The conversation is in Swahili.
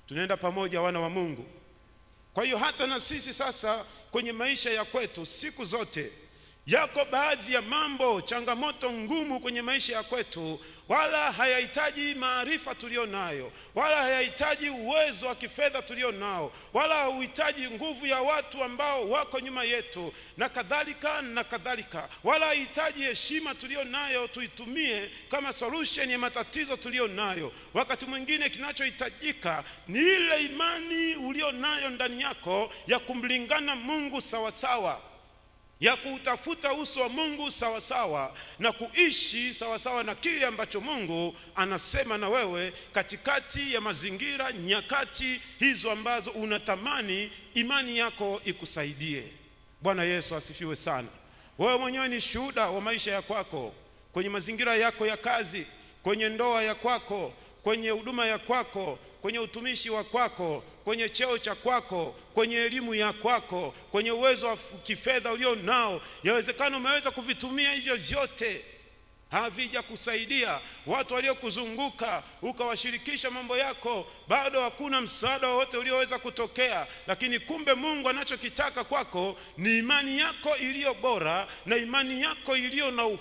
Tunaenda pamoja wana wa Mungu. Kwa hiyo hata na sisi sasa kwenye maisha ya kwetu siku zote yako baadhi ya mambo, changamoto ngumu kwenye maisha ya kwetu, wala hayahitaji maarifa tulionayo, wala hayahitaji uwezo wa kifedha tulionao, wala hauhitaji nguvu ya watu ambao wako nyuma yetu na kadhalika na kadhalika, wala hahitaji heshima tulionayo tuitumie kama solution ya matatizo tulionayo. Wakati mwingine kinachohitajika ni ile imani ulionayo ndani yako ya kumlingana Mungu sawa sawa, ya kutafuta uso wa Mungu sawa sawa, na kuishi sawa sawa na kile ambacho Mungu anasema na wewe katikati ya mazingira, nyakati hizo ambazo unatamani imani yako ikusaidie. Bwana Yesu asifiwe sana. Wewe mwenyewe ni shuhuda wa maisha ya kwako, kwenye mazingira yako ya kazi, kwenye ndoa ya kwako, kwenye huduma ya kwako, kwenye utumishi wa kwako, kwenye cheo cha kwako, kwenye elimu ya kwako, kwenye uwezo wa kifedha ulio nao. Yawezekana umeweza kuvitumia hivyo vyote, havija kusaidia. Watu waliokuzunguka ukawashirikisha mambo yako, bado hakuna msaada wowote ulioweza kutokea. Lakini kumbe Mungu anachokitaka kwako ni imani yako iliyo bora na imani yako iliyo na uhai.